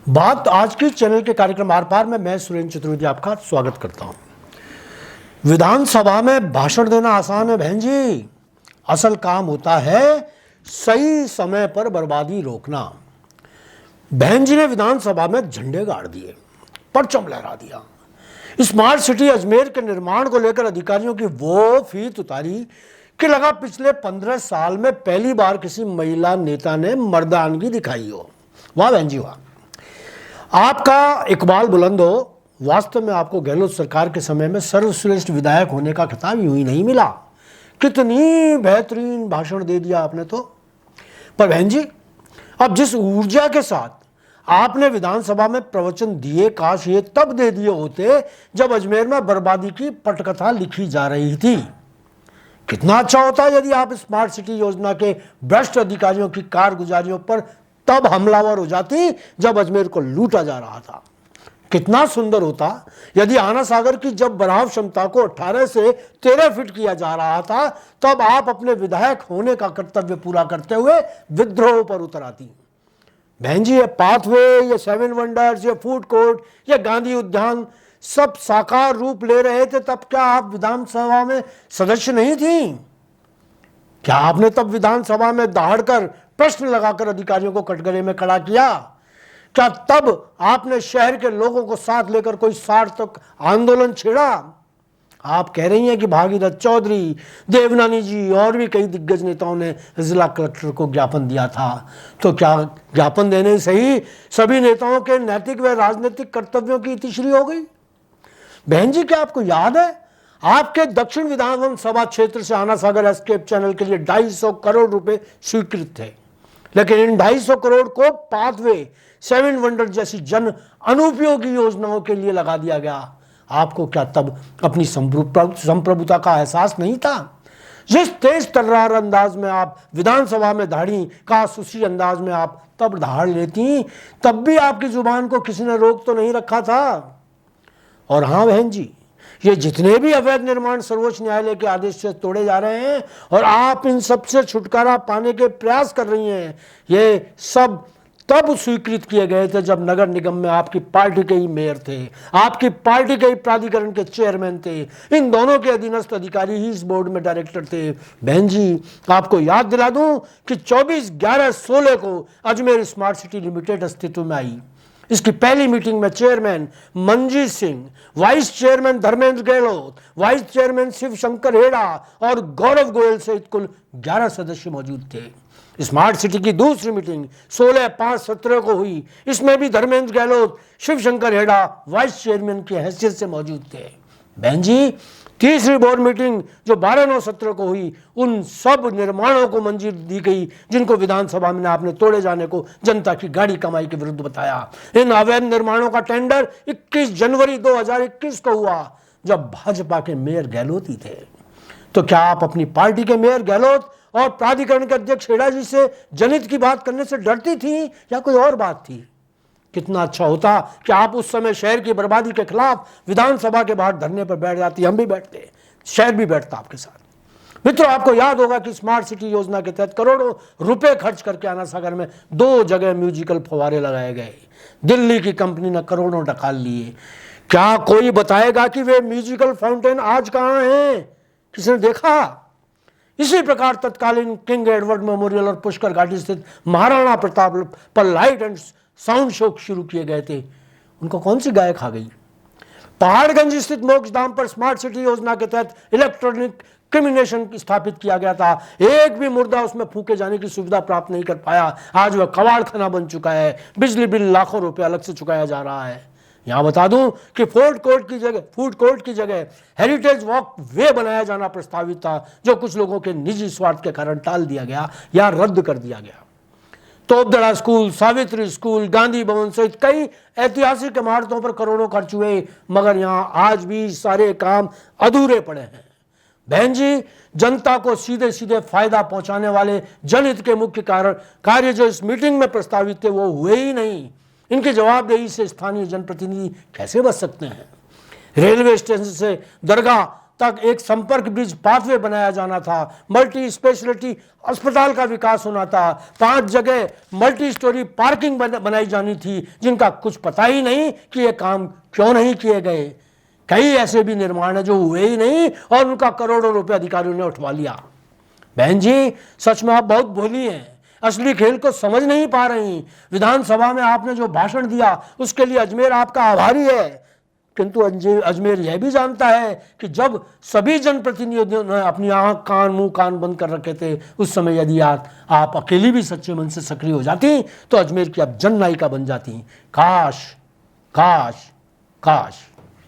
बात आज की चैनल के कार्यक्रम आर पार में मैं सुरेंद्र चतुर्वेदी आपका स्वागत करता हूं। विधानसभा में भाषण देना आसान है बहन जी, असल काम होता है सही समय पर बर्बादी रोकना। बहन जी ने विधानसभा में झंडे गाड़ दिए, परचम लहरा दिया। स्मार्ट सिटी अजमेर के निर्माण को लेकर अधिकारियों की वो फीत उतारी कि लगा पिछले 15 साल में पहली बार किसी महिला नेता ने मर्दानगी दिखाई हो। वाह बहन जी वाह, आपका इकबाल बुलंद हो। वास्तव में आपको गहलोत सरकार के समय में सर्वश्रेष्ठ विधायक होने का खिताब यूं ही नहीं मिला। कितनी बेहतरीन भाषण दे दिया आपने तो। पर बहन जी, अब जिस ऊर्जा के साथ आपने विधानसभा में प्रवचन दिए, काश ये तब दे दिए होते जब अजमेर में बर्बादी की पटकथा लिखी जा रही थी। कितना अच्छा होता यदि आप स्मार्ट सिटी योजना के भ्रष्ट अधिकारियों की कारगुजारियों पर तब हमलावर हो जाती जब अजमेर को लूटा जा रहा था। कितना सुंदर होता यदि आना सागर की जब बराव क्षमता को 18 से 13 फीट किया जा रहा था तब आप अपने विधायक होने का कर्तव्य पूरा करते हुए विद्रोह पर उतर आती। बहन जी, ये पाथवे, ये 7 वंडर्स, ये फूड कोर्ट, ये गांधी उद्यान सब साकार रूप ले रहे थे, तब क्या आप विधानसभा में सदस्य नहीं थी? क्या आपने तब विधानसभा में दहाड़कर प्रश्न लगाकर अधिकारियों को कटघरे में खड़ा किया? क्या तब आपने शहर के लोगों को साथ लेकर कोई सार्थक आंदोलन छेड़ा? आप कह रही हैं कि भागीरथ चौधरी, देवनानी जी और भी कई दिग्गज नेताओं ने जिला कलेक्टर को ज्ञापन दिया था, तो क्या ज्ञापन देने से ही सभी नेताओं के नैतिक व राजनीतिक कर्तव्यों की इतिश्री हो गई? बहन जी, क्या आपको याद है आपके दक्षिण विधानसभा क्षेत्र से आना सागर एस्केप चैनल के लिए 250 करोड़ रुपए स्वीकृत थे, लेकिन इन 250 करोड़ को पाथवे, 7 वंडर जैसी जन अनुपयोगी योजनाओं के लिए लगा दिया गया। आपको क्या तब अपनी संप्रभुता का एहसास नहीं था? जिस तेज तर्रार अंदाज में आप विधानसभा में धाड़ी, काश उसी अंदाज में आप तब धाड़ लेती, तब भी आपकी जुबान को किसी ने रोक तो नहीं रखा था। और हाँ बहन जी, ये जितने भी अवैध निर्माण सर्वोच्च न्यायालय के आदेश से तोड़े जा रहे हैं और आप इन सब से छुटकारा पाने के प्रयास कर रही हैं, ये सब तब स्वीकृत किए गए थे जब नगर निगम में आपकी पार्टी के ही मेयर थे, आपकी पार्टी के ही प्राधिकरण के चेयरमैन थे। इन दोनों के अधीनस्थ अधिकारी ही इस बोर्ड में डायरेक्टर थे। बहन जी, आपको याद दिला दूं कि 24/11/16 को अजमेर स्मार्ट सिटी लिमिटेड अस्तित्व में आई। इसकी पहली मीटिंग में chairman Manjeet Singh, vice chairman Dharmendra Gehlot, vice chairman Shiv Shankar Heda और गौरव गोयल सहित कुल 11 सदस्य मौजूद थे। स्मार्ट सिटी की दूसरी मीटिंग 16/5/17 को हुई। इसमें भी धर्मेंद्र गहलोत, शिव शंकर हेड़ा वाइस चेयरमैन की हैसियत से मौजूद थे। बहन जी, तीसरी बोर्ड मीटिंग जो 12/9/17 को हुई, उन सब निर्माणों को मंजूरी दी गई जिनको विधानसभा में आपने तोड़े जाने को जनता की गाड़ी कमाई के विरुद्ध बताया। इन अवैध निर्माणों का टेंडर 21 जनवरी 2021 को हुआ जब भाजपा के मेयर गहलोत ही थे। तो क्या आप अपनी पार्टी के मेयर गहलोत और प्राधिकरण के अध्यक्ष हेड़ा जी से जनहित की बात करने से डरती थी या कोई और बात थी? कितना अच्छा होता कि आप उस समय शहर की बर्बादी के खिलाफ विधानसभा के बाहर धरने पर बैठ जाती, हम भी बैठते, शहर भी बैठता आपके साथ। मित्रों, आपको याद होगा कि स्मार्ट सिटी योजना के तहत करोड़ों रुपए खर्च करके आना सागर में 2 जगह म्यूजिकल फव्वारे लगाए गए। दिल्ली की कंपनी ने करोड़ों डकाल लिए। क्या कोई बताएगा कि वे म्यूजिकल फाउंटेन आज कहां हैं? किसने देखा? इसी प्रकार तत्कालीन किंग एडवर्ड मेमोरियल और पुष्कर घाटी स्थित महाराणा प्रताप पर लाइट एंड साउंड शो शुरू किए गए थे, उनको कौन सी गाय खा गई? पहाड़गंज स्थित मोक्षधाम पर स्मार्ट सिटी योजना के तहत इलेक्ट्रॉनिक क्रिमिनेशन स्थापित किया गया था। एक भी मुर्दा उसमें फूके जाने की सुविधा प्राप्त नहीं कर पाया। आज वह कबाड़खाना बन चुका है। बिजली बिल लाखों रुपए अलग से चुकाया जा रहा है। यहां बता दूं कि फूड कोर्ट की जगह हेरिटेज वॉक वे बनाया जाना प्रस्तावित था, जो कुछ लोगों के निजी स्वार्थ के कारण टाल दिया गया या रद्द कर दिया गया। तोपदड़ा स्कूल, सावित्री स्कूल, गांधी भवन सहित कई ऐतिहासिक इमारतों पर करोड़ों खर्च हुए, मगर यहां आज भी सारे काम अधूरे पड़े हैं। बहन जी, जनता को सीधे सीधे फायदा पहुंचाने वाले जनहित के मुख्य कार्य जो इस मीटिंग में प्रस्तावित थे वो हुए ही नहीं। इनकी जवाबदेही से स्थानीय जनप्रतिनिधि कैसे बच सकते हैं? रेलवे स्टेशन से दरगाह तक एक संपर्क ब्रिज पाथवे बनाया जाना था, मल्टी स्पेशलिटी अस्पताल का विकास होना था, 5 जगह मल्टी स्टोरी पार्किंग बनाई जानी थी, जिनका कुछ पता ही नहीं कि ये काम क्यों नहीं किए गए। कई ऐसे भी निर्माण है जो हुए ही नहीं और उनका करोड़ों रुपए अधिकारियों ने उठवा लिया। बहन जी, सच में आप बहुत भोली हैं, असली खेल को समझ नहीं पा रही। विधानसभा में आपने जो भाषण दिया उसके लिए अजमेर आपका आभारी है, किंतु अजमेर यह भी जानता है कि जब सभी जनप्रतिनिधियों ने अपनी आंख कान मुंह कान बंद कर रखे थे, उस समय यदि आप अकेली भी सच्चे मन से सक्रिय हो जाती तो अजमेर की आप जननायिका बन जाती। काश काश काश।